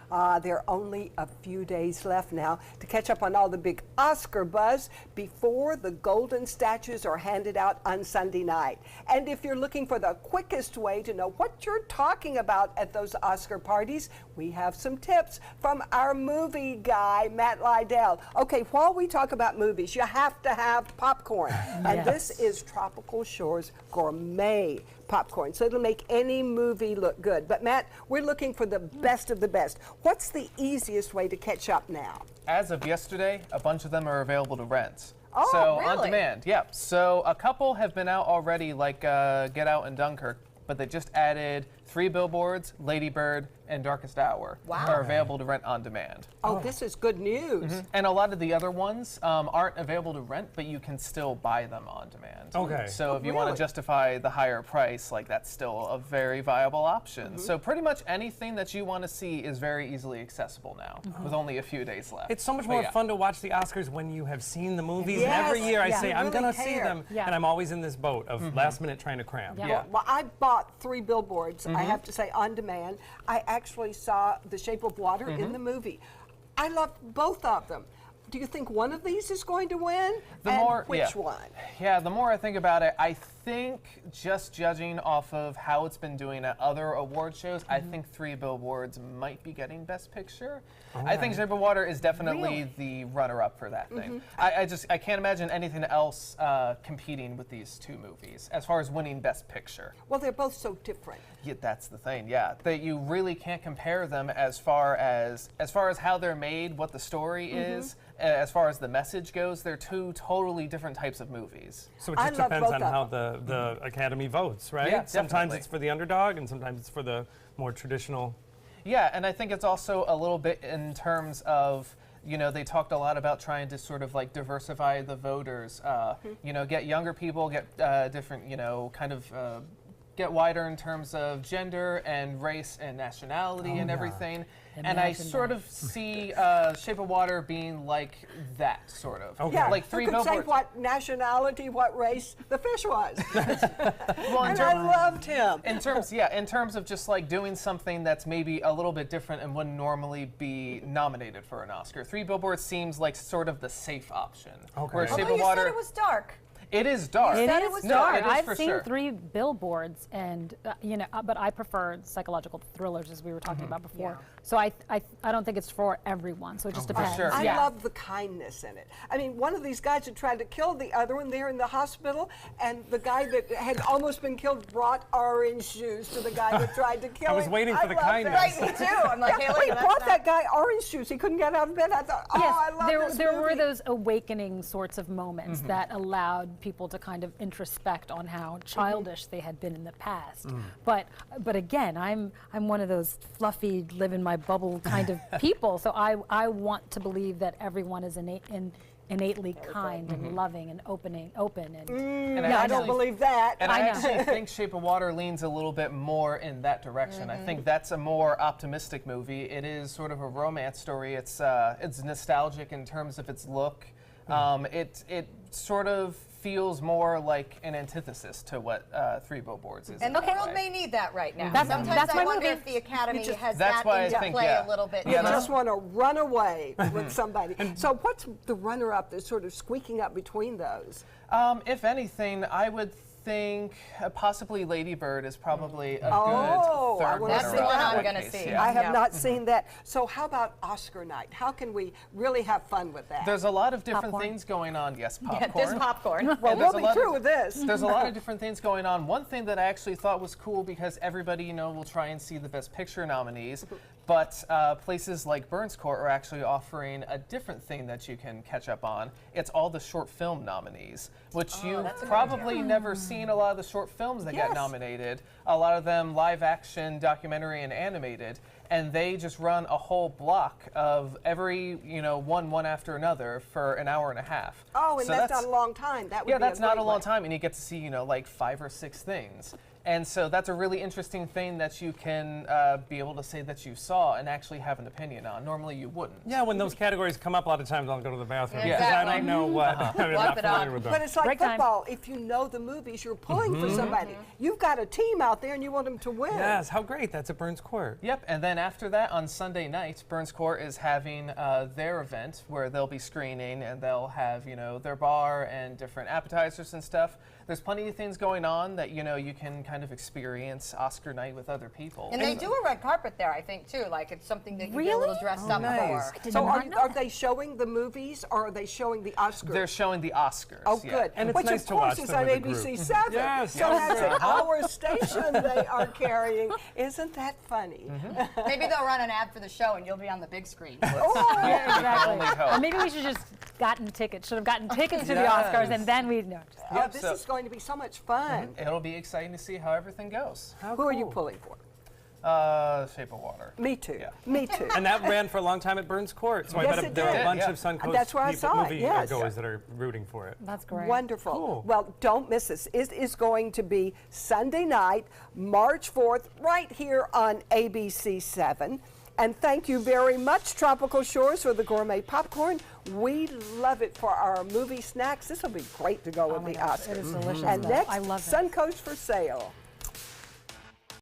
There are only a few days left now to catch up on all the big Oscar buzz before the golden statues are handed out on Sunday night. And if you're looking for the quickest way to know what you're talking about at those Oscar parties, we have some tips from our movie guy, Matt Lydell. Okay, while we talk about movies, you have to have popcorn. And this is Tropical Shores Gourmet popcorn, so it'll make any movie look good. But Matt, we're looking for the best of the best. What's the easiest way to catch up now? As of yesterday, a bunch of them are available to rent. Oh, so really? On demand, yeah. So a couple have been out already, like Get Out and Dunkirk, but they just added 3 Billboards, Lady Bird, and Darkest Hour are available to rent on demand. Oh, this is good news. And a lot of the other ones aren't available to rent, but you can still buy them on demand. Okay. So if you want to justify the higher price, like that's still a very viable option. So pretty much anything that you want to see is very easily accessible now, with only a few days left. It's so much more fun to watch the Oscars when you have seen the movies. Yes. And every year I say, You I'm really going to see care. them. And I'm always in this boat of last minute trying to cram. Well, I bought 3 Billboards, I have to say, on demand. I actually saw The Shape of Water in the movie. I loved both of them. Do you think one of these is going to win? Which one? Yeah, the more I think about it, I think just judging off of how it's been doing at other award shows, I think 3 Billboards might be getting Best Picture. I think Shape of Water is definitely the runner-up for that thing. I can't imagine anything else competing with these 2 movies as far as winning Best Picture. Well, they're both so different. Yeah, that's the thing. Yeah, that you really can't compare them as far as how they're made, what the story is. As far as the message goes, they're 2 totally different types of movies. So it just depends on how the Academy votes, right? Yeah, sometimes definitely. it's for the underdog, and sometimes it's for the more traditional. Yeah, and I think it's also a little bit in terms of, you know, they talked a lot about trying to sort of like diversify the voters, you know, get younger people, get different, you know, kind of get wider in terms of gender and race and nationality and everything. And I sort of see Shape of Water being like that, sort of. Okay. Yeah, like 3 who could say Billboards. what nationality, what race the fish was. Well, And I loved him. in terms of just like doing something that's maybe a little bit different and wouldn't normally be nominated for an Oscar. 3 Billboards seems like sort of the safe option. Okay. Where Shape Although of you Water, said it was dark. it is dark. said It it is was dark. No, it is I've for seen sure. 3 Billboards, and you know, but I prefer psychological thrillers, as we were talking about before. So I don't think it's for everyone. So it just depends. sure. I Yeah. love the kindness in it. I mean, one of these guys had tried to kill the other one there in the hospital, and the guy that had almost been killed brought orange juice to the guy that tried to kill him. I was waiting for the loved kindness. that. Right, me too. I'm like, hey, He lady, that's brought not... that guy orange juice. He couldn't get out of bed. I thought, oh, Yes, I love this there were movie. those awakening sorts of moments that allowed people to kind of introspect on how childish they had been in the past. But again, I'm one of those fluffy, live in my bubble kind of people. So I want to believe that everyone is innately kind and loving and open and And I actually- don't believe that. And I I know. actually think Shape of Water leans a little bit more in that direction. I think that's a more optimistic movie. It is sort of a romance story. It's nostalgic in terms of its look. It sort of feels more like an antithesis to what 3 Billboards is. And in the a world way. may need that right now. That's- Sometimes that's I my wonder movie. if the Academy has That's that why I into think, play yeah. a little bit. You just want to run away with somebody. So what's the runner-up that's sort of squeaking up between those? If anything, I would think possibly Lady Bird is probably a Oh, good I third wanna That's runner-up the one in I'm that gonna case, see. yeah. I have Yeah. not seen that. So how about Oscar night? How can we really have fun with that? There's a lot of different Popcorn. things going on. Yes, popcorn. Yeah, there's popcorn. well, and we'll there's a be lot through of- with this. There's a lot of different things going on. One thing that I actually thought was cool because everybody, you know, will try and see the Best Picture nominees, but places like Burns Court are actually offering a different thing that you can catch up on. It's all the short film nominees, which you've probably never seen a lot of the short films that get Yes. nominated. A lot of them live action, documentary, and animated. And they just run a whole block of every, you know, one after another for an hour and a half. Oh, and So that's not a long time. That would yeah, be that's a not great a long way. time, and you get to see, you know, like 5 or 6 things. And so that's a really interesting thing that you can be able to say that you saw and actually have an opinion on. Normally you wouldn't. Yeah, when those categories come up, a lot of times I'll go to the bathroom Yeah, because I exactly. don't know what. I'm not Wipe it familiar up. with them. But it's like Break time. football. If you know the movies, you're pulling for somebody. You've got a team out there and you want them to win. Yes, how great. That's at Burns Court. Yep, and then after that, on Sunday night, Burns Court is having their event where they'll be screening and they'll have, their bar and different appetizers and stuff. There's plenty of things going on that, you can kind of experience Oscar night with other people. And they do a red carpet there, I think, too. Like, it's something that you get a little Really? dressed up nice. for. Did So not know are that. they showing the movies or are they showing the Oscars? They're showing the Oscars. Oh, yeah. good. And it's Which, nice of to course, watch is them on with a group. ABC 7. Yes, So yes. that's our station they are carrying. Isn't that funny? Maybe they'll run an ad for the show and you'll be on the big screen. Oh, Yeah, exactly. only hope. Or maybe we should just gotten tickets. Should have gotten tickets to the Yes. Oscars, and then we'd know. oh, Yep, this so- is going to be so much fun. It'll be exciting to see how everything goes. Who are you pulling for? Shape of Water. Me too. Yeah. Me too. And that ran for a long time at Burns Court. So Yes, I bet it there are did. a bunch Yeah. of Suncoast That's where I people, saw it, movie yes. goers that are rooting for it. That's great. Wonderful. Cool. Well, don't miss this. It is going to be Sunday night, March 4th, right here on ABC 7. And thank you very much, Tropical Shores, for the gourmet popcorn. We love it for our movie snacks. This will be great to go with my the gosh, Oscars. it is delicious, And though. next, I love it. Suncoast for sale.